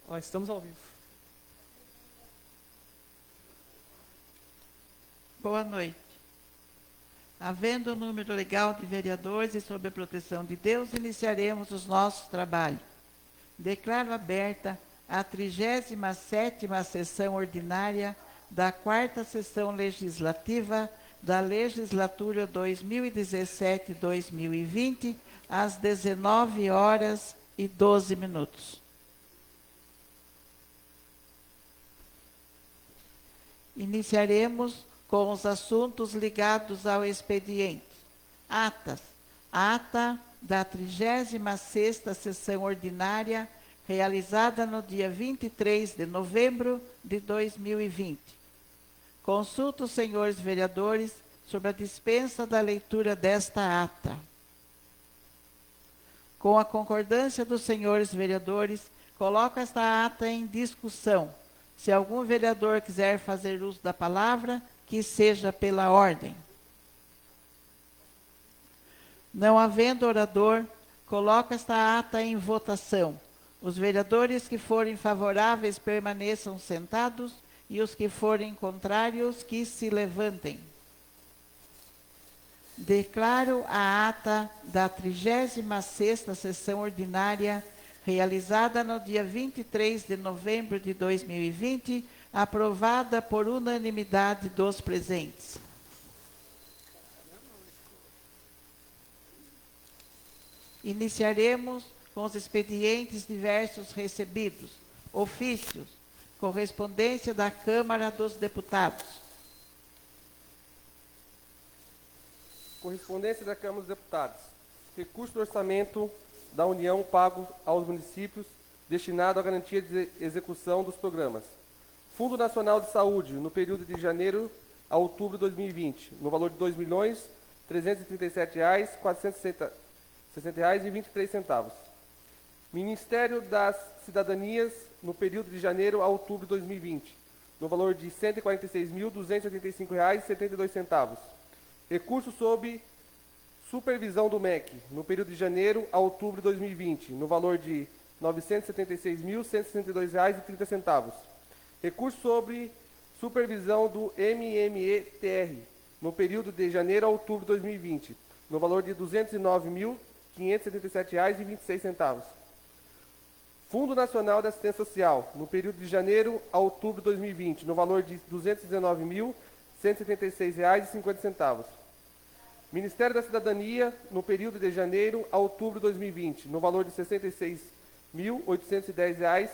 Ó, estamos ao vivo. Boa noite. Havendo um número legal de vereadores e sob a proteção de Deus, iniciaremos os nossos trabalhos. Declaro aberta a 37ª sessão ordinária da 4ª Sessão Legislativa da Legislatura 2017-2020, às 19h12. Iniciaremos com os assuntos ligados ao expediente. Atas. Ata da 36ª Sessão Ordinária, realizada no dia 23 de novembro de 2020. Consulto os senhores vereadores sobre a dispensa da leitura desta ata. Com a concordância dos senhores vereadores, coloco esta ata em discussão. Se algum vereador quiser fazer uso da palavra, que seja pela ordem. Não havendo orador, coloco esta ata em votação. Os vereadores que forem favoráveis permaneçam sentados e os que forem contrários que se levantem. Declaro a ata da 36ª Sessão Ordinária, realizada no dia 23 de novembro de 2020, aprovada por unanimidade dos presentes. Iniciaremos com os expedientes diversos recebidos, ofícios, correspondência da Câmara dos Deputados. Correspondência da Câmara dos Deputados. Recurso do orçamento da União pago aos municípios destinado à garantia de execução dos programas. Fundo Nacional de Saúde, no período de janeiro a outubro de 2020, no valor de R$ 2.337.460,23. Ministério das Cidadanias, no período de janeiro a outubro de 2020, no valor de R$ 146.285,72. Recurso sob supervisão do MEC, no período de janeiro a outubro de 2020, no valor de R$ 976.162,30. Recurso sobre supervisão do MMETR, no período de janeiro a outubro de 2020, no valor de R$ 209.577,26. Fundo Nacional de Assistência Social, no período de janeiro a outubro de 2020, no valor de R$ 219.176,50. Ministério da Cidadania, no período de janeiro a outubro de 2020, no valor de R$ 66.810.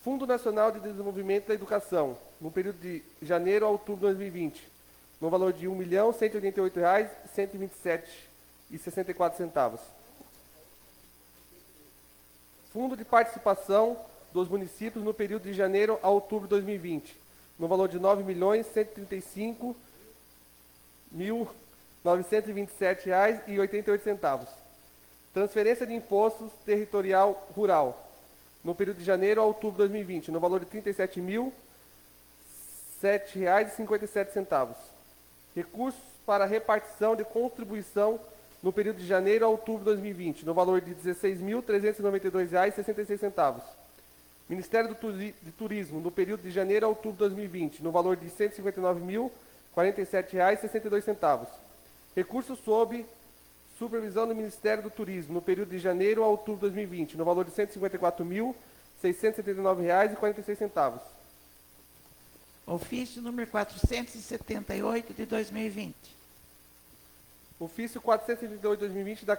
Fundo Nacional de Desenvolvimento da Educação, no período de janeiro a outubro de 2020, no valor de R$ 1.188.127,64. Fundo de Participação dos Municípios, no período de janeiro a outubro de 2020, no valor de R$ 9.135.927,88. Transferência de impostos territorial rural, no período de janeiro a outubro de 2020, no valor de R$ 37.007,57. Recursos para repartição de contribuição, no período de janeiro a outubro de 2020, no valor de R$ 16.392,66. Ministério do Turismo, no período de janeiro a outubro de 2020, no valor de R$ 159.047,62. Recursos sob supervisão do Ministério do Turismo, no período de janeiro a outubro de 2020, no valor de R$ 154.679,46. Ofício número 478 de 2020. Ofício 438 de 2020 da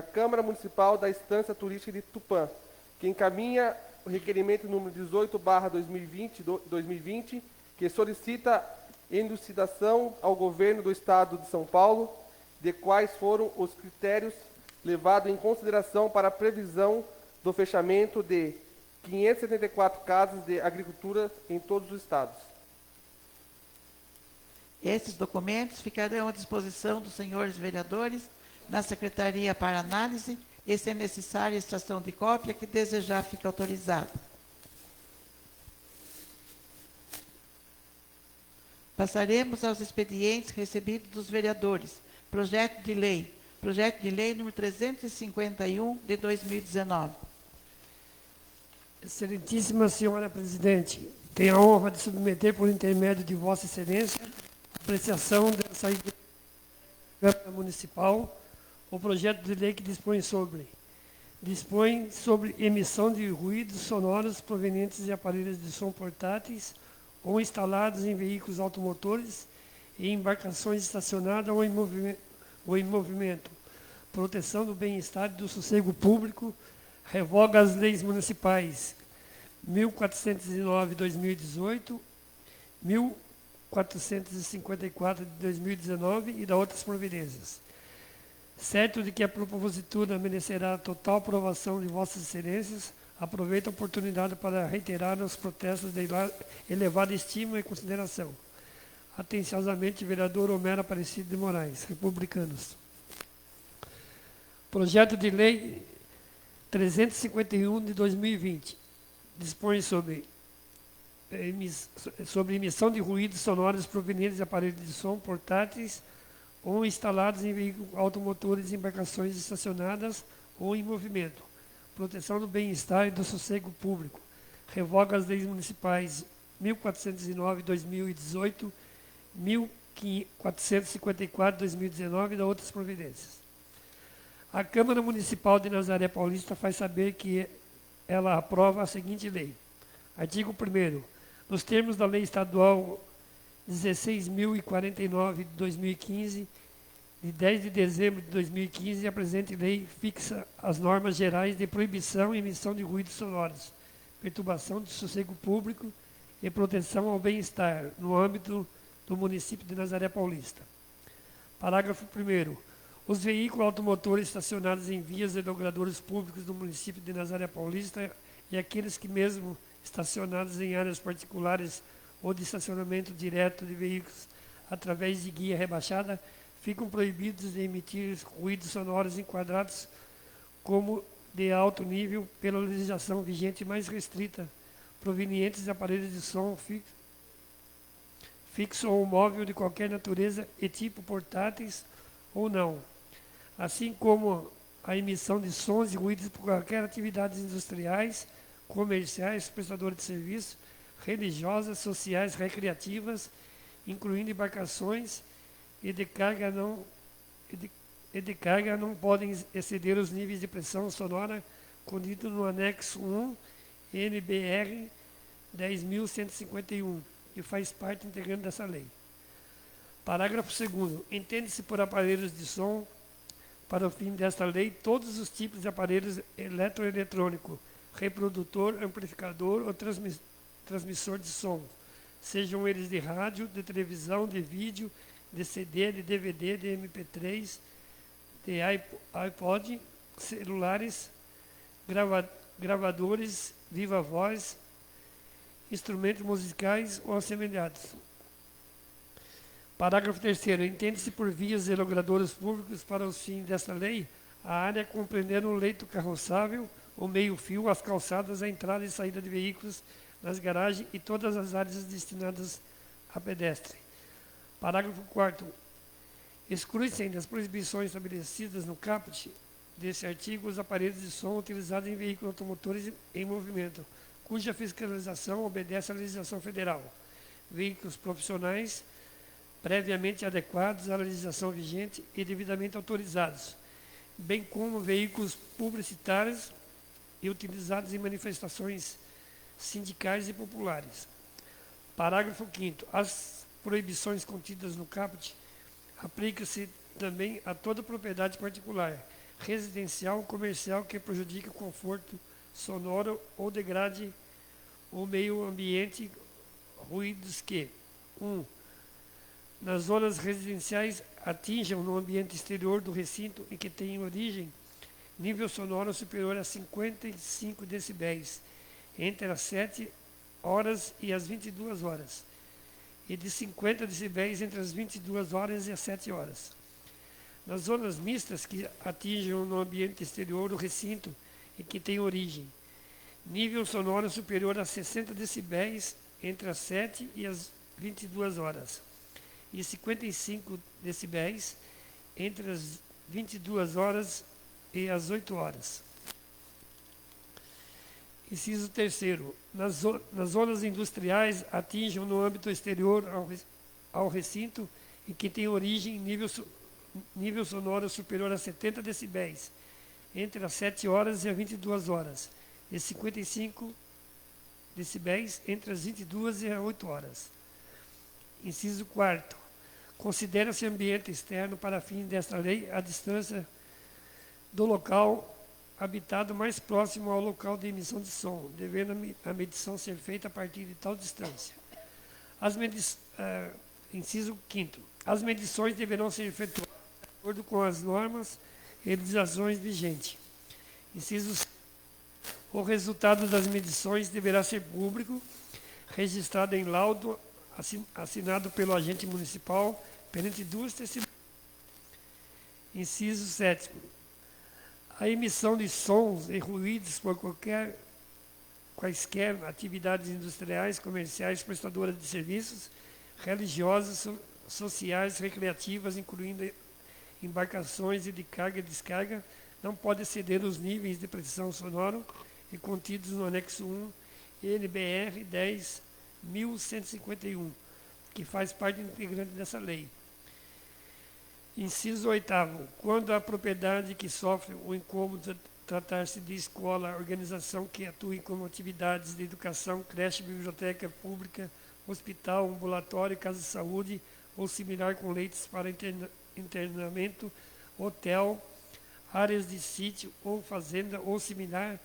Câmara Municipal da Estância Turística de Tupã, que encaminha o requerimento número 18/2020, que solicita elucidação ao Governo do Estado de São Paulo de quais foram os critérios levados em consideração para a previsão do fechamento de 574 casas de agricultura em todos os estados. Esses documentos ficarão à disposição dos senhores vereadores na Secretaria para análise e, se necessária, extração de cópia que desejar fica autorizado. Passaremos aos expedientes recebidos dos vereadores. Projeto de lei número 351 de 2019. Excelentíssima Senhora Presidente, tenho a honra de submeter, por intermédio de Vossa Excelência, a apreciação dessa Câmara Municipal, o projeto de lei que dispõe sobre emissão de ruídos sonoros provenientes de aparelhos de som portáteis ou instalados em veículos automotores e embarcações estacionadas ou em movimento, proteção do bem-estar e do sossego público, revoga as leis municipais 1409/2018, 1454/2019 e da outras providências. Certo de que a propositura merecerá a total aprovação de Vossas Excelências, aproveito a oportunidade para reiterar os protestos de elevada estima e consideração. Atenciosamente, vereador Homero Aparecido de Moraes, republicanos. Projeto de Lei 351 de 2020 dispõe sobre emissão de ruídos sonoros provenientes de aparelhos de som portáteis ou instalados em veículos automotores e embarcações estacionadas ou em movimento, proteção do bem-estar e do sossego público, revoga as leis municipais 1409/2018, 1454/2019 e da outras providências. A Câmara Municipal de Nazaré Paulista faz saber que ela aprova a seguinte lei. Artigo 1º. Nos termos da Lei Estadual 16.049 de 2015, de 10 de dezembro de 2015, a presente lei fixa as normas gerais de proibição e emissão de ruídos sonoros, perturbação do sossego público e proteção ao bem-estar no âmbito do município de Nazaré Paulista. Parágrafo 1º. Os veículos automotores estacionados em vias e logradouros públicos do município de Nazaré Paulista e aqueles que, mesmo estacionados em áreas particulares ou de estacionamento direto de veículos através de guia rebaixada, ficam proibidos de emitir ruídos sonoros enquadrados como de alto nível pela legislação vigente mais restrita, provenientes de aparelhos de som fixo ou móvel de qualquer natureza e tipo, portáteis ou não, assim como a emissão de sons e ruídos por qualquer atividades industriais, comerciais, prestadores de serviço, religiosas, sociais, recreativas, incluindo embarcações e de carga não podem exceder os níveis de pressão sonora contidos no anexo 1 NBR 10.151, que faz parte integrante dessa lei. Parágrafo 2º. Entende-se por aparelhos de som, para o fim desta lei, todos os tipos de aparelhos eletroeletrônico, reprodutor, amplificador ou transmissor de som, sejam eles de rádio, de televisão, de vídeo, de CD, de DVD, de MP3, de iPod, celulares, gravadores, viva voz, instrumentos musicais ou assemelhados. Parágrafo 3º. Entende-se por vias e logradouros públicos para os fins desta lei a área compreendendo o leito carroçável, o meio-fio, as calçadas, a entrada e saída de veículos nas garagens e todas as áreas destinadas a pedestre. Parágrafo 4º. Exclui-se das proibições estabelecidas no caput desse artigo os aparelhos de som utilizados em veículos automotores em movimento, cuja fiscalização obedece à legislação federal. Veículos profissionais previamente adequados à legislação vigente e devidamente autorizados, bem como veículos publicitários e utilizados em manifestações sindicais e populares. Parágrafo 5º. As proibições contidas no caput aplicam-se também a toda propriedade particular, residencial ou comercial que prejudique o conforto sonoro ou degrade o meio ambiente, ruídos que 1. Nas zonas residenciais atinjam no ambiente exterior do recinto em que tem origem nível sonoro superior a 55 decibéis, entre as 7 horas e as 22 horas, e de 50 decibéis entre as 22 horas e as 7 horas. Nas zonas mistas que atinjam no ambiente exterior do recinto em que tem origem nível sonoro superior a 60 decibéis entre as 7 e as 22 horas, e 55 decibéis entre as 22 horas e as 8 horas. Inciso terceiro, nas zonas industriais atinjam no âmbito exterior ao recinto e que tem origem em nível sonoro superior a 70 decibéis, entre as 7 horas e as 22 horas, e 55 decibéis entre as 22 e as 8 horas. Inciso quarto, considera-se ambiente externo para fins desta lei a distância do local habitado mais próximo ao local de emissão de som, devendo a medição ser feita a partir de tal distância. Inciso 5º. As medições deverão ser efetuadas de acordo com as normas e legislações vigentes. Inciso 6. O resultado das medições deverá ser público, registrado em laudo assinado pelo agente municipal perante 2 testemunhas. Inciso 7º. A emissão de sons e ruídos por quaisquer atividades industriais, comerciais, prestadoras de serviços, religiosas, sociais, recreativas, incluindo embarcações e de carga e descarga, não pode exceder os níveis de pressão sonora e contidos no anexo 1 NBR 10.151, que faz parte integrante dessa lei. Inciso 8º. Quando a propriedade que sofre o incômodo tratar-se de escola, organização que atue como atividades de educação, creche, biblioteca pública, hospital, ambulatório, casa de saúde ou similar com leitos para internamento, hotel, áreas de sítio ou fazenda ou similar,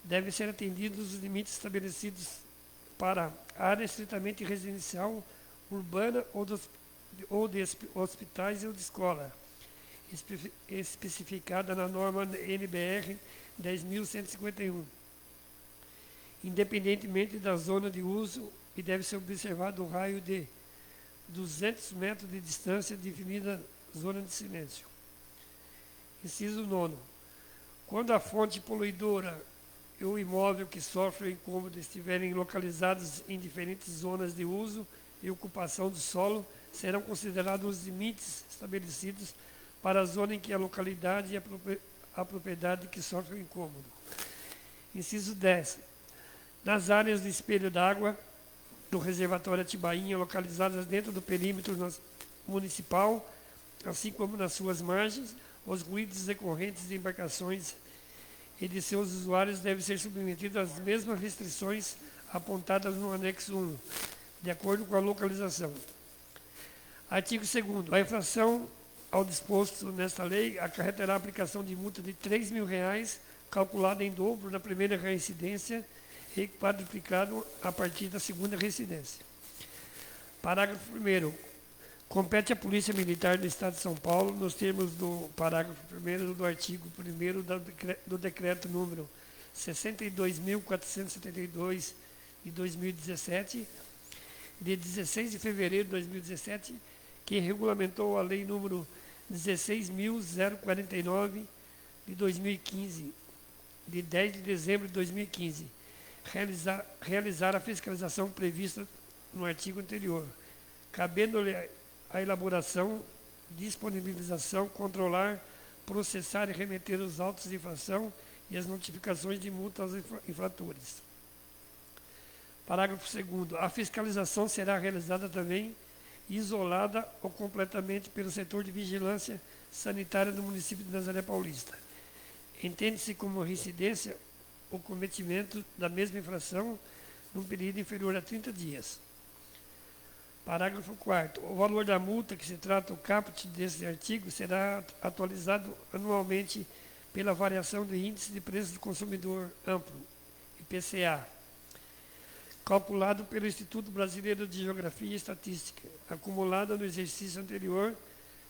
devem ser atendidos os limites estabelecidos para área estritamente residencial, urbana ou de hospitais ou de escola, especificada na norma NBR 10.151, independentemente da zona de uso, e deve ser observado o raio de 200 metros de distância definida zona de silêncio. Inciso 9. Quando a fonte poluidora e o imóvel que sofre o incômodo estiverem localizados em diferentes zonas de uso e ocupação do solo, serão considerados os limites estabelecidos para a zona em que a localidade e a propriedade que sofre o incômodo. Inciso 10. Nas áreas de espelho d'água do reservatório Atibainha, localizadas dentro do perímetro municipal, assim como nas suas margens, os ruídos decorrentes de embarcações e de seus usuários devem ser submetidos às mesmas restrições apontadas no anexo 1, de acordo com a localização. Artigo 2º. A infração ao disposto nesta lei acarretará a aplicação de multa de R$3.000, calculada em dobro na primeira reincidência e quadruplicado a partir da segunda reincidência. Parágrafo 1º. Compete à Polícia Militar do Estado de São Paulo, nos termos do parágrafo 1º do artigo 1º do decreto número 62.472 de 2017, de 16 de fevereiro de 2017, que regulamentou a lei número 16.049 de 2015, de 10 de dezembro de 2015, realizar a fiscalização prevista no artigo anterior, cabendo-lhe a elaboração, disponibilização, controlar, processar e remeter os autos de infração e as notificações de multa aos infratores. Parágrafo 2º. A fiscalização será realizada também isolada ou completamente pelo setor de vigilância sanitária do município de Nazaré Paulista. Entende-se como reincidência o cometimento da mesma infração num período inferior a 30 dias. Parágrafo 4º. O valor da multa que se trata o caput deste artigo será atualizado anualmente pela variação do índice de preço do consumidor amplo, IPCA, calculado pelo Instituto Brasileiro de Geografia e Estatística, acumulada no exercício anterior,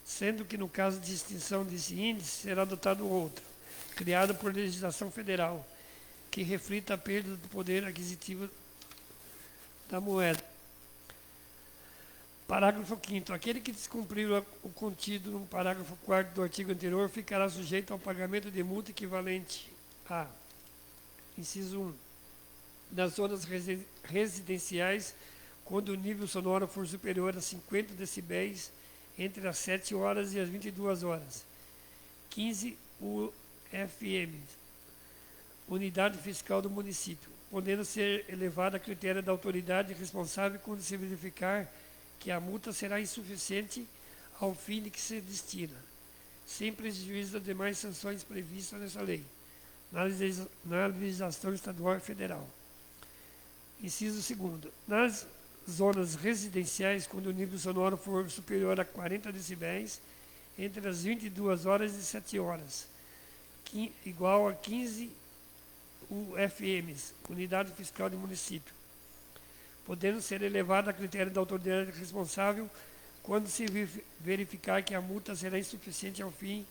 sendo que no caso de extinção desse índice será adotado outro, criado por legislação federal, que reflita a perda do poder aquisitivo da moeda. Parágrafo 5º. Aquele que descumprir o contido no parágrafo 4º do artigo anterior ficará sujeito ao pagamento de multa equivalente a: inciso 1. Nas zonas residenciais, quando o nível sonoro for superior a 50 decibéis entre as 7 horas e as 22 horas. 15 UFM. unidade fiscal do município, podendo ser elevada a critério da autoridade responsável quando se verificar que a multa será insuficiente ao fim de que se destina, sem prejuízo das demais sanções previstas nessa lei, na legislação estadual e federal. Inciso 2º. Nas zonas residenciais, quando o nível sonoro for superior a 40 decibéis, entre as 22 horas e 7 horas, igual a 15 UFMs, unidade fiscal do município, podendo ser elevada a critério da autoridade responsável quando se verificar que a multa será insuficiente ao fim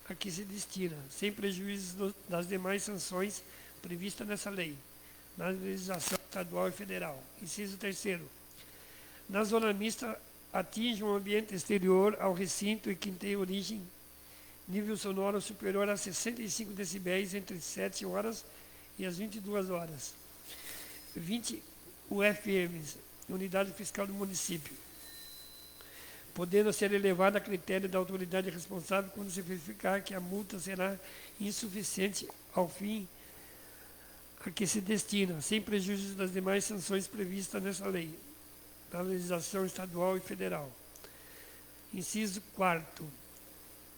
a que se destina, sem prejuízo das demais sanções previstas nessa lei, na legislação estadual e federal. Inciso 3º. Na zona mista, atinge um ambiente exterior ao recinto e que tem origem nível sonoro superior a 65 decibéis entre 7 horas e as 22 horas. 20 UFMs, unidade fiscal do município, podendo ser elevada a critério da autoridade responsável quando se verificar que a multa será insuficiente ao fim a que se destina, sem prejuízo das demais sanções previstas nessa lei, na legislação estadual e federal. Inciso 4º.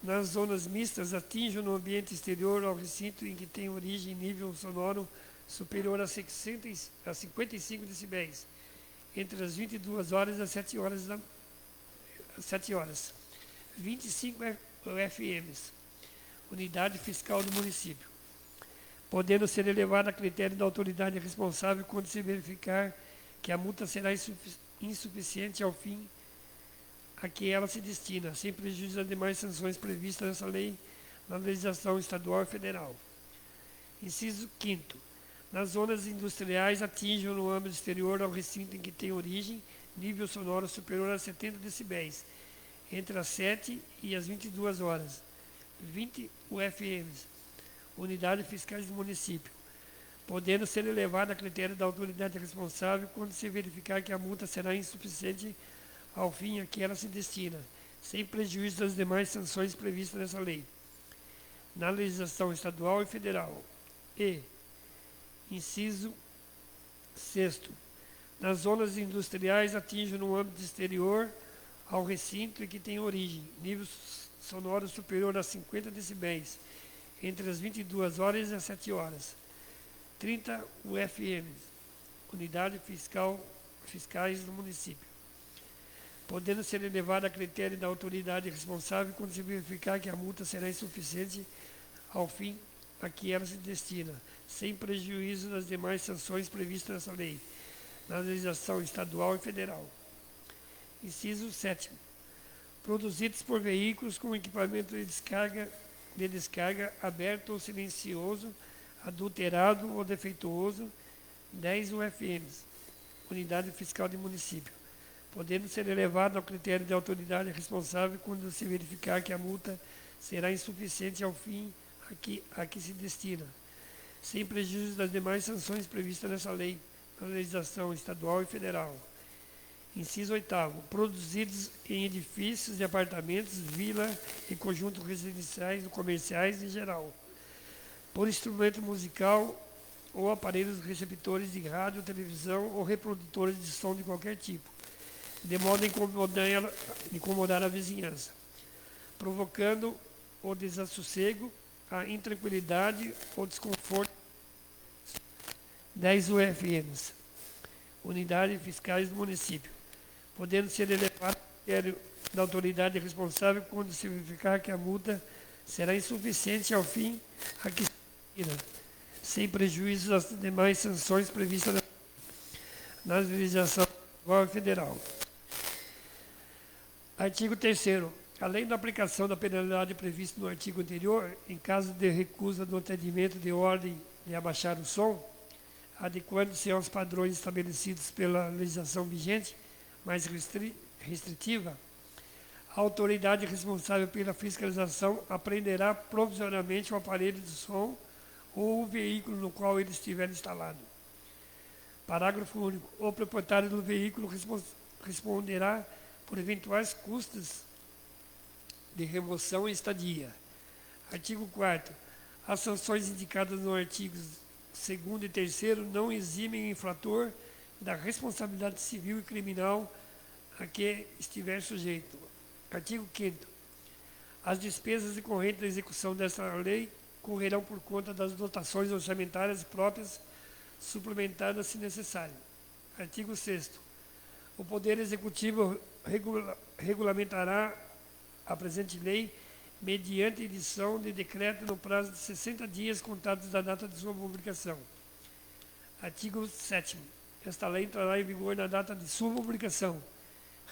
Nas zonas mistas, atinjam no ambiente exterior ao recinto em que tem origem nível sonoro superior a 55 decibéis, entre as 22 horas e as 7 horas. 25 UFMs, unidade fiscal do município, podendo ser elevada a critério da autoridade responsável quando se verificar que a multa será insuficiente ao fim a que ela se destina, sem prejuízo das demais sanções previstas nessa lei, na legislação estadual e federal. Inciso 5º. Nas zonas industriais, atinjam no âmbito exterior ao recinto em que tem origem nível sonoro superior a 70 decibéis, entre as 7 e as 22 horas. 20 UFMs, unidades fiscais do município, podendo ser elevada a critério da autoridade responsável quando se verificar que a multa será insuficiente ao fim a que ela se destina, sem prejuízo das demais sanções previstas nessa lei, na legislação estadual e federal. E, inciso 6º, nas zonas industriais atinge no âmbito exterior ao recinto em que tem origem nível sonoro superior a 50 decibéis, entre as 22 horas e as 7 horas. 30 UFMs, unidades fiscais do município, podendo ser elevada a critério da autoridade responsável quando se verificar que a multa será insuficiente ao fim a que ela se destina, sem prejuízo das demais sanções previstas nessa lei, na legislação estadual e federal. Inciso 7º. Produzidos por veículos com equipamento de descarga aberto ou silencioso, adulterado ou defeituoso, 10 UFMs, unidade fiscal de município, podendo ser elevado ao critério da autoridade responsável quando se verificar que a multa será insuficiente ao fim a que se destina, sem prejuízo das demais sanções previstas nessa lei, na legislação estadual e federal. Inciso 8º. Produzidos em edifícios de apartamentos, vila e conjuntos residenciais ou comerciais em geral, por instrumento musical ou aparelhos receptores de rádio, televisão ou reprodutores de som de qualquer tipo, de modo a incomodar a vizinhança, provocando o desassossego, a intranquilidade ou desconforto. 10 UFMs, unidades fiscais do município, podendo ser elevado ao critério da autoridade responsável quando se verificar que a multa será insuficiente ao fim a que se destina, sem prejuízo das demais sanções previstas na legislação estadual e federal. Artigo 3º. Além da aplicação da penalidade prevista no artigo anterior, em caso de recusa do atendimento de ordem de abaixar o som, adequando-se aos padrões estabelecidos pela legislação vigente, mais restritiva, a autoridade responsável pela fiscalização apreenderá provisoriamente o aparelho de som ou o veículo no qual ele estiver instalado. Parágrafo único. O proprietário do veículo responderá por eventuais custos de remoção e estadia. Artigo 4º. As sanções indicadas no artigos 2º e 3º não eximem o infrator da responsabilidade civil e criminal a que estiver sujeito. Artigo 5º. As despesas decorrentes da execução desta lei correrão por conta das dotações orçamentárias próprias, suplementadas se necessário. Artigo 6º. O Poder Executivo regulamentará a presente lei mediante edição de decreto no prazo de 60 dias contados da data de sua publicação. Artigo 7º. Esta lei entrará em vigor na data de sua publicação,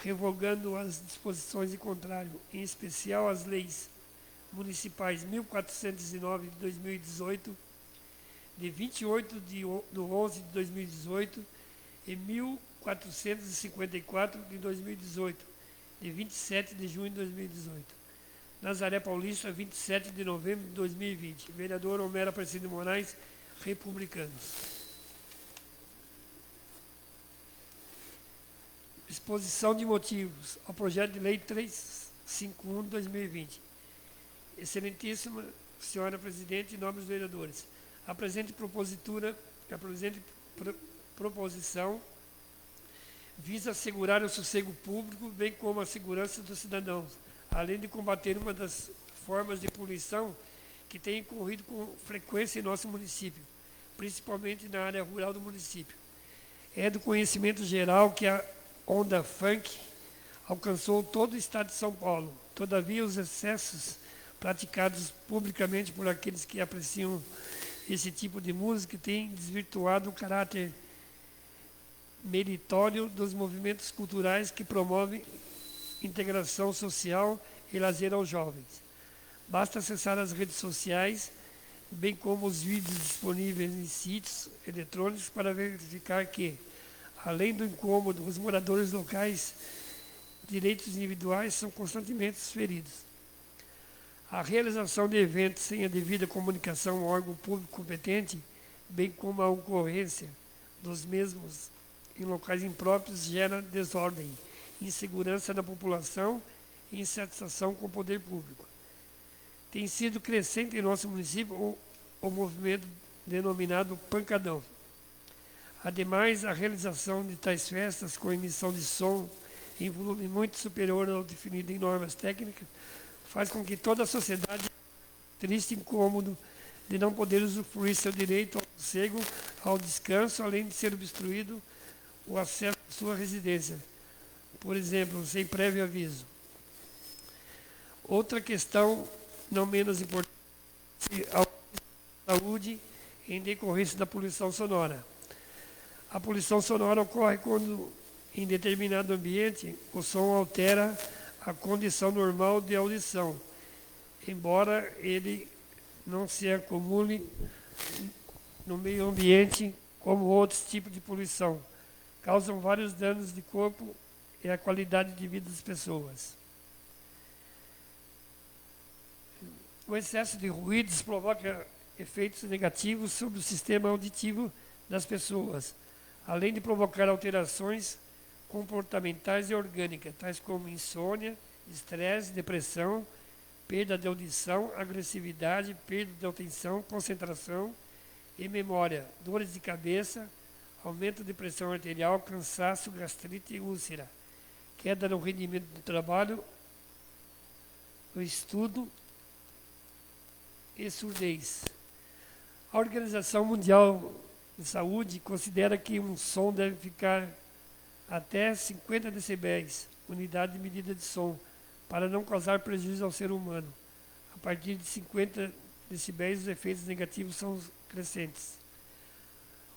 revogando as disposições em contrário, em especial as leis municipais 1409 de 2018, de 28 de 11 de 2018 e 1454 de 2018, de 27 de junho de 2018. Nazaré Paulista, 27 de novembro de 2020. Vereador Homero Aparecido de Moraes, Republicanos. Exposição de motivos ao projeto de lei 351 de 2020. Excelentíssima senhora presidente e nobres vereadores, a presente proposição visa assegurar o sossego público, bem como a segurança dos cidadãos, além de combater uma das formas de poluição que tem ocorrido com frequência em nosso município, principalmente na área rural do município. É do conhecimento geral que a onda funk alcançou todo o estado de São Paulo. Todavia, os excessos praticados publicamente por aqueles que apreciam esse tipo de música têm desvirtuado o caráter meritório dos movimentos culturais que promovem integração social e lazer aos jovens. Basta acessar as redes sociais, bem como os vídeos disponíveis em sítios eletrônicos para verificar que, além do incômodo, os moradores locais, direitos individuais são constantemente feridos. A realização de eventos sem a devida comunicação ao órgão público competente, bem como a ocorrência dos mesmos em locais impróprios, gera desordem, insegurança da população e insatisfação com o poder público. Tem sido crescente em nosso município o movimento denominado pancadão. Ademais, a realização de tais festas com emissão de som em volume muito superior ao definido em normas técnicas faz com que toda a sociedade triste e incômodo de não poder usufruir seu direito ao sossego, ao descanso, além de ser obstruído o acesso à sua residência, por exemplo, sem prévio aviso. Outra questão, não menos importante, a saúde em decorrência da poluição sonora. A poluição sonora ocorre quando, em determinado ambiente, o som altera a condição normal de audição, embora ele não se acumule no meio ambiente como outros tipos de poluição. Causam vários danos de corpo e à qualidade de vida das pessoas. O excesso de ruídos provoca efeitos negativos sobre o sistema auditivo das pessoas, além de provocar alterações comportamentais e orgânicas, tais como insônia, estresse, depressão, perda de audição, agressividade, perda de atenção, concentração e memória, dores de cabeça, aumento de pressão arterial, cansaço, gastrite e úlcera, queda no rendimento do trabalho, no estudo e surdez. A Organização Mundial de Saúde considera que um som deve ficar até 50 decibéis, unidade de medida de som, para não causar prejuízo ao ser humano. A partir de 50 decibéis, os efeitos negativos são crescentes.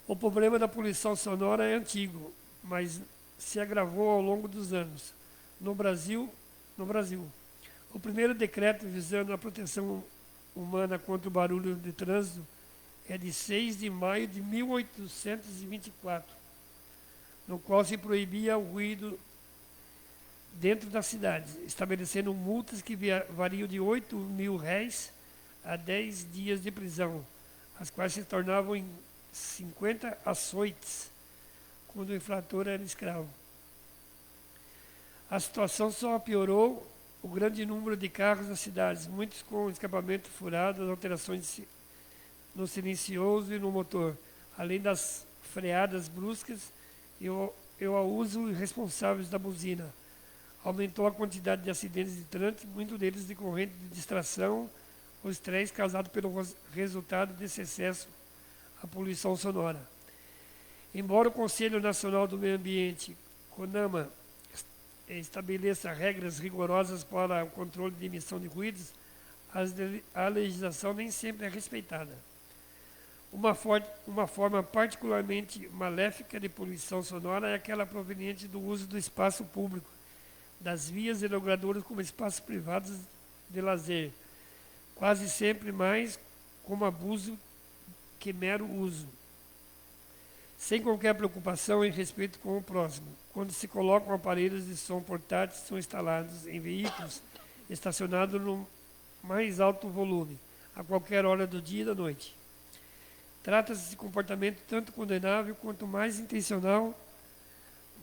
O problema da poluição sonora é antigo, mas se agravou ao longo dos anos. No Brasil, o primeiro decreto visando a proteção humana contra o barulho de trânsito é de 6 de maio de 1824, no qual se proibia o ruído dentro da cidade, estabelecendo multas que variam de R$8.000 a 10 dias de prisão, as quais se tornavam em 50 açoites, quando o infrator era escravo. A situação só piorou o grande número de carros nas cidades, muitos com escapamento furado, alterações no silencioso e no motor, além das freadas bruscas e o uso irresponsável da buzina. Aumentou a quantidade de acidentes de trânsito, muitos deles decorrentes de distração ou estresse causado pelo resultado desse excesso à poluição sonora. Embora o Conselho Nacional do Meio Ambiente, CONAMA, estabeleça regras rigorosas para o controle de emissão de ruídos, a legislação nem sempre é respeitada. Uma forma particularmente maléfica de poluição sonora é aquela proveniente do uso do espaço público, das vias e logradoras como espaços privados de lazer, quase sempre mais como abuso que mero uso, sem qualquer preocupação em respeito com o próximo. Quando se colocam aparelhos de som portáteis, são instalados em veículos estacionados no mais alto volume, a qualquer hora do dia e da noite. Trata-se de comportamento tanto condenável quanto mais intencional,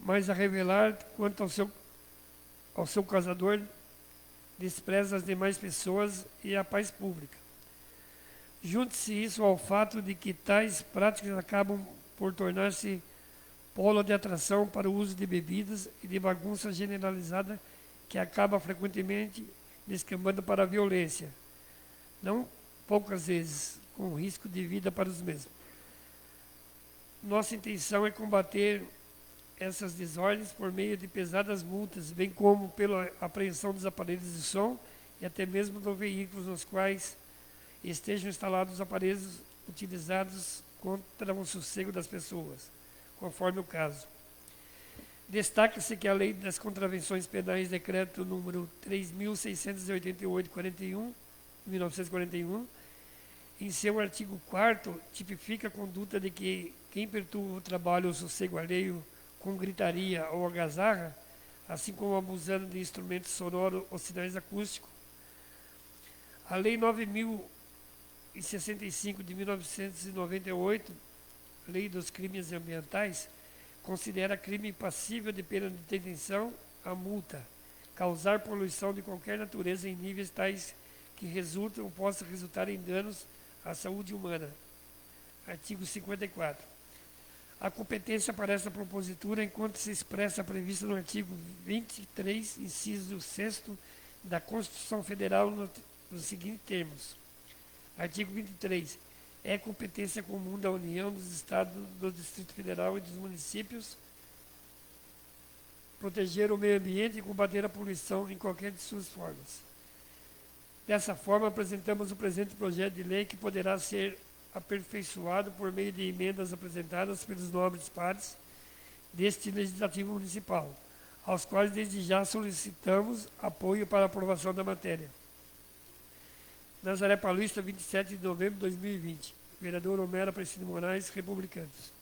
mas a revelar quanto ao seu causador despreza as demais pessoas e a paz pública. Junte-se isso ao fato de que tais práticas acabam por tornar-se polo de atração para o uso de bebidas e de bagunça generalizada que acaba frequentemente descambando para a violência, não poucas vezes com risco de vida para os mesmos. Nossa intenção é combater essas desordens por meio de pesadas multas, bem como pela apreensão dos aparelhos de som e até mesmo dos veículos nos quais estejam instalados os aparelhos utilizados contra o sossego das pessoas, conforme o caso. Destaca-se que a Lei das Contravenções Penais, decreto número 3.688-41, 1941, em seu artigo 4º, tipifica a conduta de que quem perturba o trabalho ou sossego alheio com gritaria ou algazarra, assim como abusando de instrumentos sonoros ou sinais acústicos. A Lei 9.065 de 1998, Lei dos Crimes Ambientais, considera crime passível de pena de detenção a multa, causar poluição de qualquer natureza em níveis tais que resultam ou possam resultar em danos à saúde humana. Artigo 54. A competência para essa propositura, enquanto se expressa prevista no artigo 23, inciso 6º da Constituição Federal, nos seguintes termos. Artigo 23. É competência comum da União, dos Estados, do Distrito Federal e dos municípios proteger o meio ambiente e combater a poluição em qualquer de suas formas. Dessa forma, apresentamos o presente projeto de lei que poderá ser aperfeiçoado por meio de emendas apresentadas pelos nobres pares deste Legislativo Municipal, aos quais desde já solicitamos apoio para a aprovação da matéria. Nazaré Paulista, 27 de novembro de 2020. Vereador Homero Aparecido Moraes, Republicanos.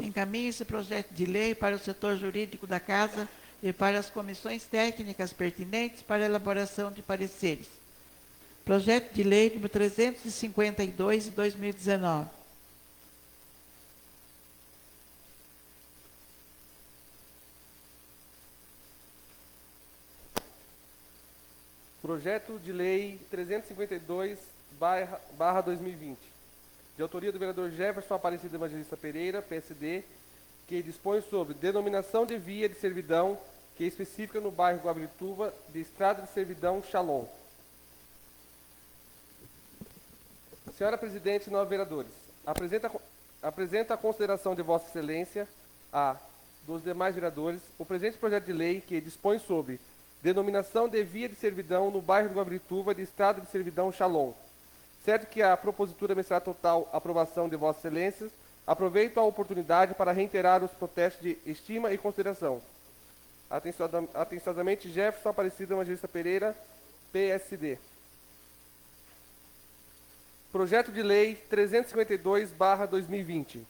Encaminhe esse projeto de lei para o setor jurídico da Casa e para as comissões técnicas pertinentes para a elaboração de pareceres. Projeto de lei número 352 de 2019. Projeto de Lei 352/2020, de autoria do vereador Jefferson Aparecido Evangelista Pereira, PSD, que dispõe sobre denominação de via de servidão que é específica no bairro Guabirituba de Estrada de Servidão Shalom. Senhora Presidente e nove vereadores, apresenta a consideração de Vossa Excelência, dos demais vereadores, o presente projeto de lei que dispõe sobre denominação de via de servidão no bairro do Guabirituba de Estrada de Servidão Shalom. Certo que a propositura merecerá total aprovação de Vossa Excelência, aproveito a oportunidade para reiterar os protestos de estima e consideração. Atenciosamente, Jefferson Aparecido Evangelista Pereira, PSD. Projeto de Lei 352/2020.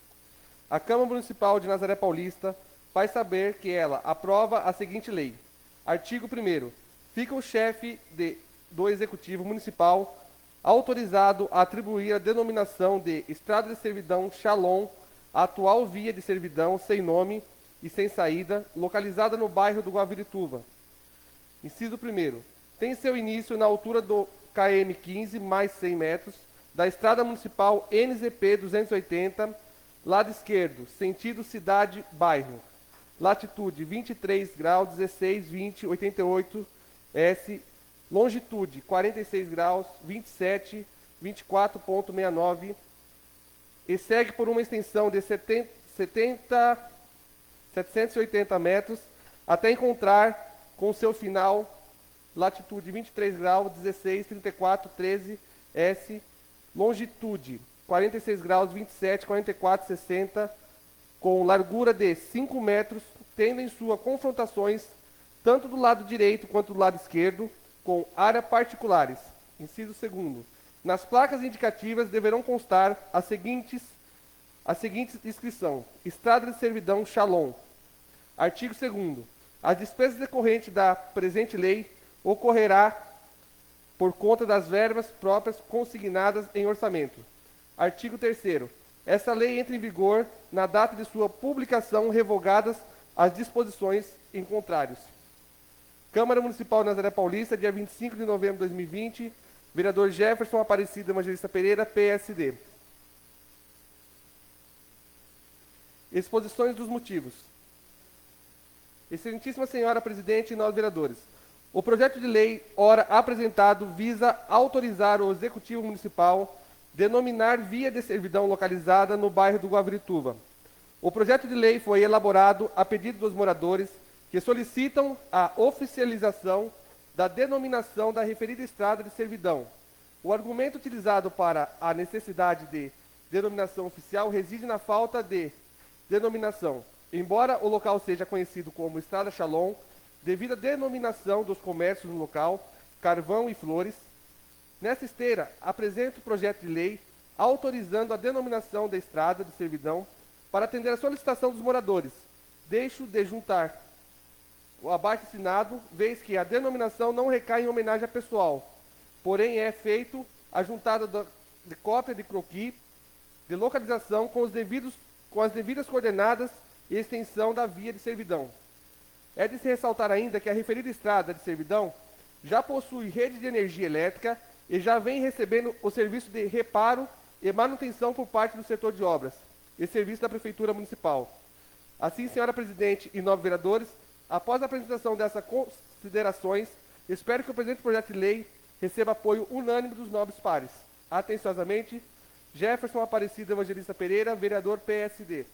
A Câmara Municipal de Nazaré Paulista faz saber que ela aprova a seguinte lei. Artigo 1º. Fica o chefe do Executivo Municipal autorizado a atribuir a denominação de Estrada de Servidão Shalom à atual via de servidão sem nome e sem saída, localizada no bairro do Guabirituba. Inciso 1º. Tem seu início na altura do KM 15 mais 100 metros da Estrada Municipal NZP 280, lado esquerdo, sentido cidade-bairro. Latitude 23 graus 16, 20, 88 S. Longitude 46 graus 27, 24,69 e segue por uma extensão de 780 metros até encontrar com seu final latitude 23 graus 16, 34, 13 S. Longitude 46 graus 27, 44, 60 com largura de 5 metros, tendo em suas confrontações tanto do lado direito quanto do lado esquerdo, com áreas particulares. Inciso 2º. Nas placas indicativas deverão constar as seguintes inscrição: Estrada de Servidão Shalom. Artigo 2º. As despesas decorrentes da presente lei ocorrerá por conta das verbas próprias consignadas em orçamento. Artigo 3º. Esta lei entra em vigor na data de sua publicação, revogadas as disposições em contrários. Câmara Municipal de Nazaré Paulista, dia 25 de novembro de 2020. Vereador Jefferson Aparecido Evangelista Pereira, PSD. Exposições dos motivos. Excelentíssima Senhora Presidente e nós vereadores, o projeto de lei, ora apresentado, visa autorizar o Executivo Municipal denominar via de servidão localizada no bairro do Guavirituba. O projeto de lei foi elaborado a pedido dos moradores que solicitam a oficialização da denominação da referida estrada de servidão. O argumento utilizado para a necessidade de denominação oficial reside na falta de denominação. Embora o local seja conhecido como Estrada Shalom, devido à denominação dos comércios no local, carvão e flores, nessa esteira, apresento o projeto de lei autorizando a denominação da estrada de servidão para atender a solicitação dos moradores. Deixo de juntar o abaixo assinado, vez que a denominação não recai em homenagem a pessoal, porém é feito a juntada de cópia de croquis de localização com as devidas coordenadas e extensão da via de servidão. É de se ressaltar ainda que a referida estrada de servidão já possui rede de energia elétrica e já vem recebendo o serviço de reparo e manutenção por parte do setor de obras e serviço da Prefeitura Municipal. Assim, senhora Presidente e nobres vereadores, após a apresentação dessas considerações, espero que o presente projeto de lei receba apoio unânime dos nobres pares. Atenciosamente, Jefferson Aparecido Evangelista Pereira, vereador PSD.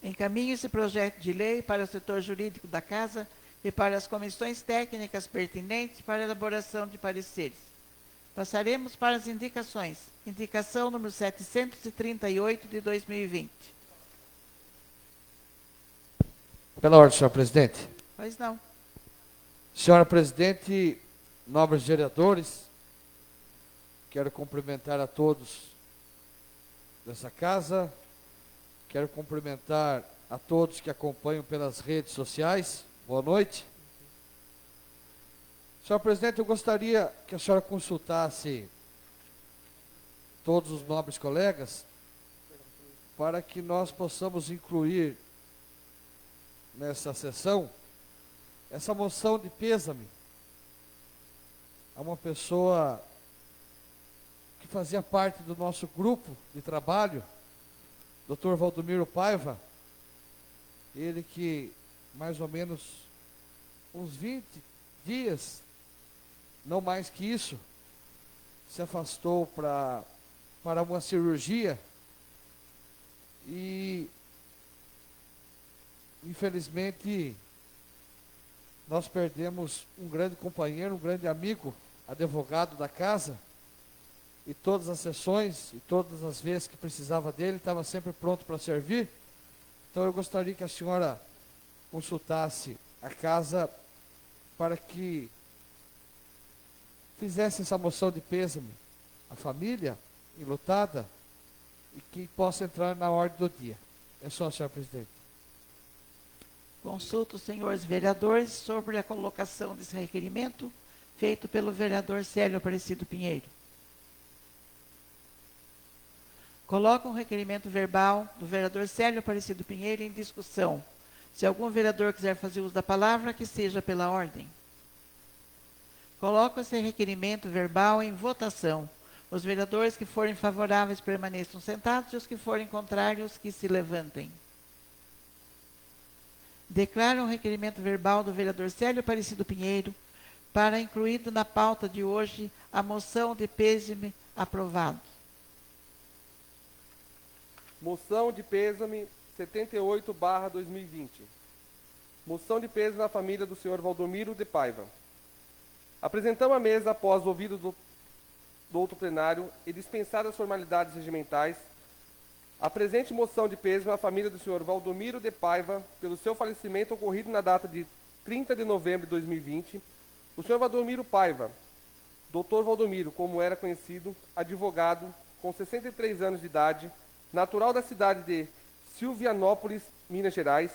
Encaminhe esse projeto de lei para o setor jurídico da Casa e para as comissões técnicas pertinentes para a elaboração de pareceres. Passaremos para as indicações. Indicação número 738 de 2020. Pela ordem, senhor presidente. Pois não. Senhora presidente, nobres vereadores, quero cumprimentar a todos dessa casa, quero cumprimentar a todos que acompanham pelas redes sociais. Boa noite. Senhora presidente, eu gostaria que a senhora consultasse todos os nobres colegas para que nós possamos incluir nessa sessão essa moção de pêsame a uma pessoa que fazia parte do nosso grupo de trabalho, Dr. Valdomiro Paiva, ele que mais ou menos uns 20 dias, não mais que isso, se afastou para uma cirurgia e infelizmente nós perdemos um grande companheiro, um grande amigo, advogado da casa, e todas as sessões, e todas as vezes que precisava dele, estava sempre pronto para servir. Então eu gostaria que a senhora consultasse a casa para que fizesse essa moção de pêsame à família enlutada e que possa entrar na ordem do dia. É só, senhor presidente. Consulto os senhores vereadores sobre a colocação desse requerimento feito pelo vereador Célio Aparecido Pinheiro. Coloco um requerimento verbal do vereador Célio Aparecido Pinheiro em discussão, Se algum vereador quiser fazer uso da palavra, que seja pela ordem. Coloco esse requerimento verbal em votação. Os vereadores que forem favoráveis permaneçam sentados e os que forem contrários que se levantem. Declaro o requerimento verbal do vereador Célio Aparecido Pinheiro para incluído na pauta de hoje a moção de pêsame aprovado. Moção de pêsame 78/2020. Moção de pêsame na família do senhor Valdomiro de Paiva. Apresentamos à mesa, após ouvido do outro plenário e dispensadas as formalidades regimentais, a presente moção de pêsame à família do senhor Valdomiro de Paiva pelo seu falecimento ocorrido na data de 30 de novembro de 2020. O senhor Valdomiro Paiva, doutor Valdomiro, como era conhecido, advogado, com 63 anos de idade, natural da cidade de Silvianópolis, Minas Gerais,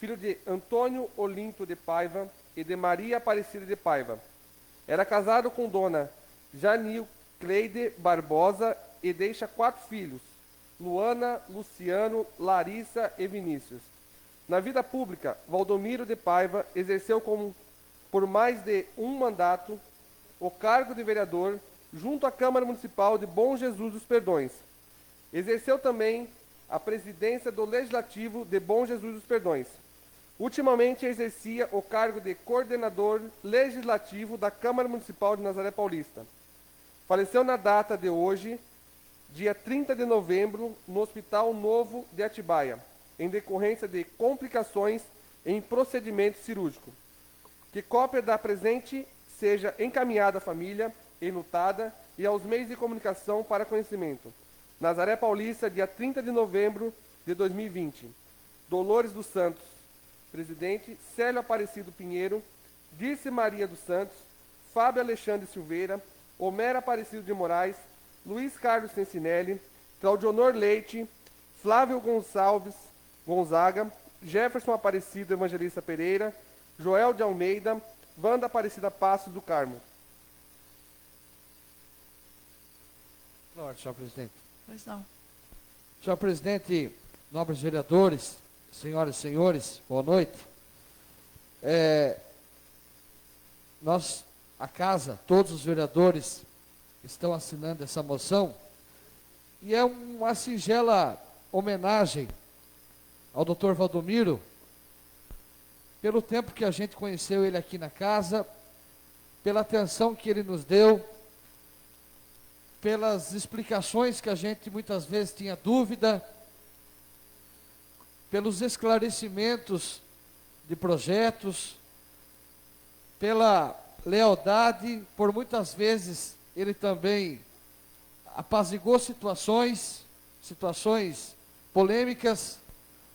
filho de Antônio Olinto de Paiva e de Maria Aparecida de Paiva. Era casado com dona Janil Cleide Barbosa e deixa 4 filhos, Luana, Luciano, Larissa e Vinícius. Na vida pública, Valdomiro de Paiva exerceu por mais de um mandato o cargo de vereador junto à Câmara Municipal de Bom Jesus dos Perdões. Exerceu também a presidência do Legislativo de Bom Jesus dos Perdões. Ultimamente exercia o cargo de coordenador legislativo da Câmara Municipal de Nazaré Paulista. Faleceu na data de hoje, dia 30 de novembro, no Hospital Novo de Atibaia, em decorrência de complicações em procedimento cirúrgico. Que cópia da presente seja encaminhada à família, enlutada e aos meios de comunicação para conhecimento. Nazaré Paulista, dia 30 de novembro de 2020. Dolores dos Santos, presidente, Célio Aparecido Pinheiro, Dirce Maria dos Santos, Fábio Alexandre Silveira, Homero Aparecido de Moraes, Luiz Carlos Sencinelli, Claudionor Leite, Flávio Gonzaga, Jefferson Aparecido Evangelista Pereira, Joel de Almeida, Wanda Aparecida Passos do Carmo. Boa noite, senhor presidente. Pois não. Senhor presidente, nobres vereadores, senhoras e senhores, boa noite. A casa, todos os vereadores estão assinando essa moção, e é uma singela homenagem ao doutor Valdomiro, pelo tempo que a gente conheceu ele aqui na casa, pela atenção que ele nos deu, pelas explicações que a gente muitas vezes tinha dúvida, pelos esclarecimentos de projetos, pela lealdade, por muitas vezes ele também apaziguou situações polêmicas.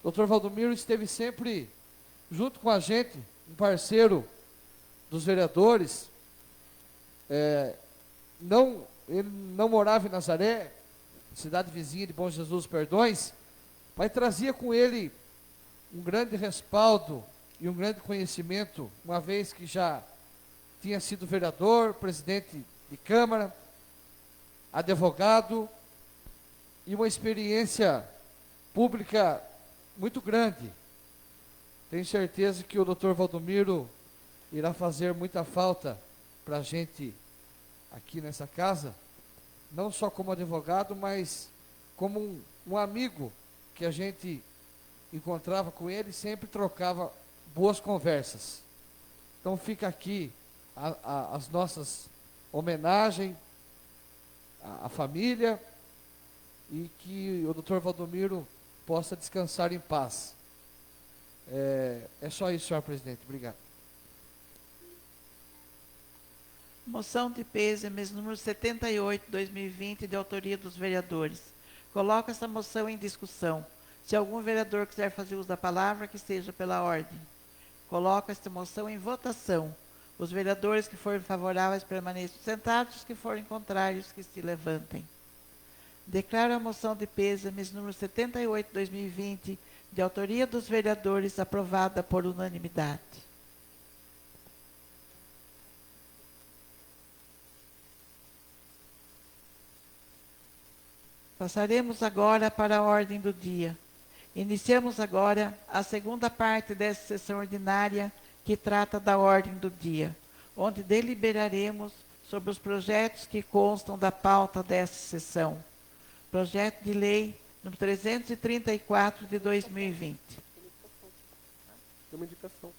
O Dr. Valdomiro esteve sempre junto com a gente, um parceiro dos vereadores. Ele não morava em Nazaré, cidade vizinha de Bom Jesus dos Perdões, mas trazia com ele um grande respaldo e um grande conhecimento, uma vez que já tinha sido vereador, presidente de Câmara, advogado, e uma experiência pública muito grande. Tenho certeza que o doutor Valdomiro irá fazer muita falta para a gente aqui nessa casa, não só como advogado, mas como um amigo que a gente encontrava com ele e sempre trocava boas conversas. Então fica aqui as nossas homenagens à família, e que o doutor Valdomiro possa descansar em paz. É só isso, senhor presidente. Obrigado. Moção de pêsames número 78/2020, de autoria dos vereadores. Coloco essa moção em discussão. Se algum vereador quiser fazer uso da palavra, que seja pela ordem. Coloco esta moção em votação. Os vereadores que forem favoráveis permaneçam sentados, os que forem contrários que se levantem. Declaro a moção de pêsames número 78/2020, de autoria dos vereadores, aprovada por unanimidade. Passaremos agora para a ordem do dia. Iniciamos agora a segunda parte dessa sessão ordinária que trata da ordem do dia, onde deliberaremos sobre os projetos que constam da pauta dessa sessão. Projeto de Lei número 334 de 2020. Tem uma indicação.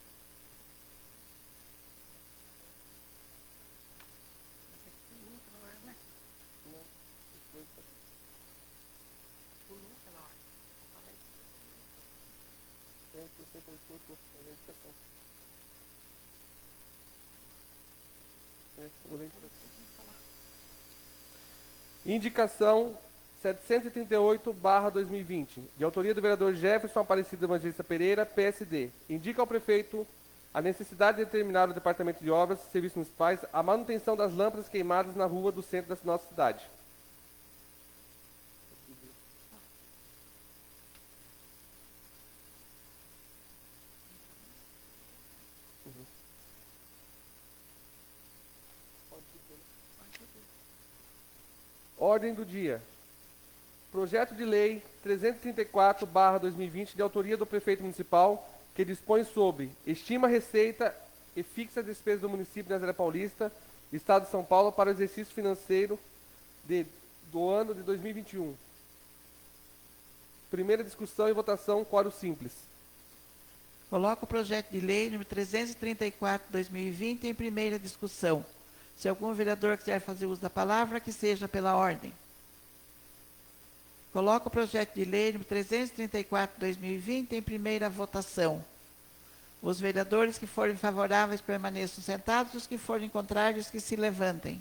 Indicação 738/2020, de autoria do vereador Jefferson Aparecido Evangelista Pereira, PSD. Indica ao prefeito a necessidade de determinar o Departamento de Obras e Serviços Municipais a manutenção das lâmpadas queimadas na rua do centro da nossa cidade. Ordem do dia. Projeto de Lei 334/2020, de autoria do prefeito municipal, que dispõe sobre estima receita e fixa a despesa do município de Nazaré Paulista, Estado de São Paulo, para o exercício financeiro do ano de 2021. Primeira discussão e votação, quórum simples. Coloco o projeto de lei número 334 de 2020 em primeira discussão. Se algum vereador quiser fazer uso da palavra, que seja pela ordem. Coloco o projeto de lei número 334 de 2020 em primeira votação. Os vereadores que forem favoráveis permaneçam sentados, os que forem contrários que se levantem.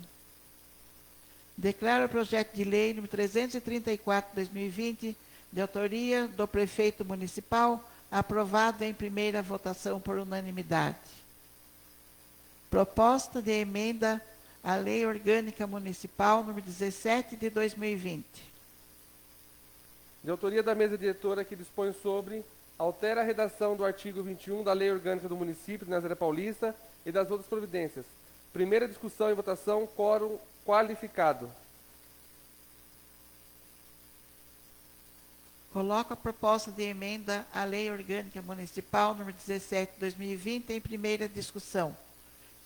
Declaro o projeto de lei número 334 de 2020, de autoria do prefeito municipal, aprovado em primeira votação por unanimidade. Proposta de emenda à Lei Orgânica Municipal número 17 de 2020. De autoria da mesa diretora, que dispõe sobre altera a redação do artigo 21 da Lei Orgânica do Município de Nazaré Paulista e das outras providências. Primeira discussão e votação, quórum qualificado. Coloco a proposta de emenda à Lei Orgânica Municipal número 17 de 2020 em primeira discussão.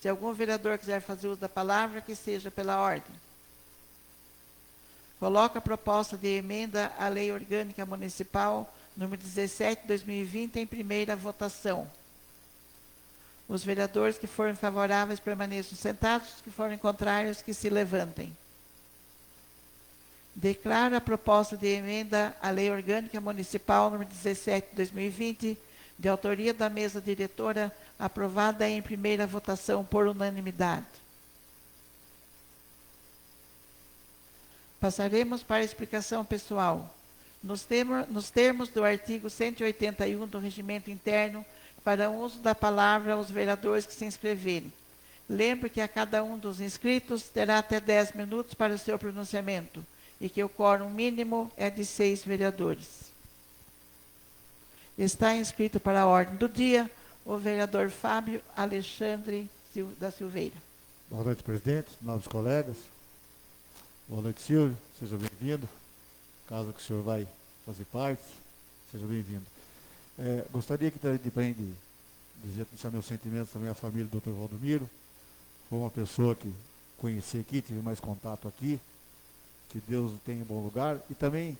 Se algum vereador quiser fazer uso da palavra, que seja pela ordem. Coloco a proposta de emenda à Lei Orgânica Municipal número 17 de 2020 em primeira votação. Os vereadores que forem favoráveis permaneçam sentados, os que forem contrários que se levantem. Declaro a proposta de emenda à Lei Orgânica Municipal número 17 de 2020, de autoria da mesa diretora, aprovada em primeira votação por unanimidade. Passaremos para a explicação pessoal. Nos termos do artigo 181 do Regimento Interno, para o uso da palavra aos vereadores que se inscreverem. Lembro que a cada um dos inscritos terá até 10 minutos para o seu pronunciamento e que o quórum mínimo é de 6 vereadores. Está inscrito para a ordem do dia o vereador Fábio Alexandre da Silveira. Boa noite, presidente, novos colegas. Boa noite, Silvio, seja bem-vindo. Caso que o senhor vai fazer parte, seja bem-vindo. Gostaria que também de deixar meus sentimentos também à família do Dr. Valdomiro. Foi uma pessoa que conheci aqui, tive mais contato aqui. Que Deus o tenha em bom lugar. E também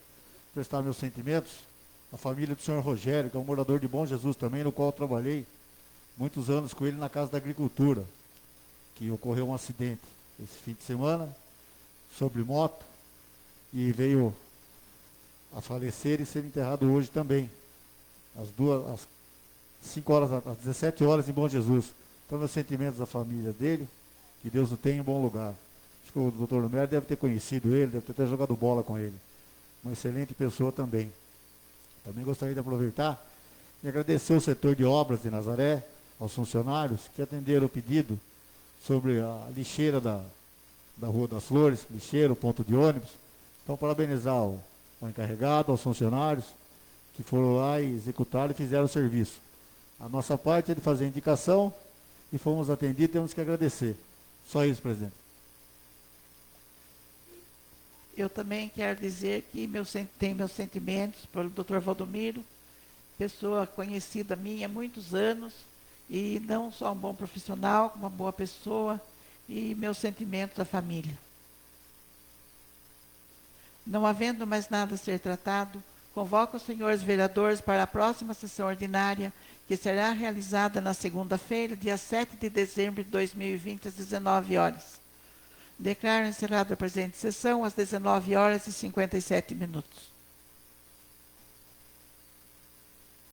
prestar meus sentimentos à família do senhor Rogério, que é um morador de Bom Jesus também, no qual eu trabalhei muitos anos com ele na Casa da Agricultura, que ocorreu um acidente esse fim de semana, sobre moto, e veio a falecer e ser enterrado hoje também, às 17 horas em Bom Jesus. Então, meus sentimentos à família dele, que Deus o tenha em bom lugar. Acho que o doutor Lumero deve ter conhecido ele, deve ter até jogado bola com ele. Uma excelente pessoa também. Também gostaria de aproveitar e agradecer o setor de obras de Nazaré, aos funcionários que atenderam o pedido sobre a lixeira da Rua das Flores, lixeira, o ponto de ônibus. Então, parabenizar o encarregado, aos funcionários que foram lá e executaram e fizeram o serviço. A nossa parte é de fazer a indicação e fomos atendidos, temos que agradecer. Só isso, presidente. Eu também quero dizer que tenho meus sentimentos pelo Dr. Valdomiro, pessoa conhecida minha há muitos anos, e não só um bom profissional, como uma boa pessoa, e meus sentimentos da família. Não havendo mais nada a ser tratado, convoco os senhores vereadores para a próxima sessão ordinária, que será realizada na segunda-feira, dia 7 de dezembro de 2020, às 19 horas. Declaro encerrada a presente sessão às 19 horas e 57 minutos.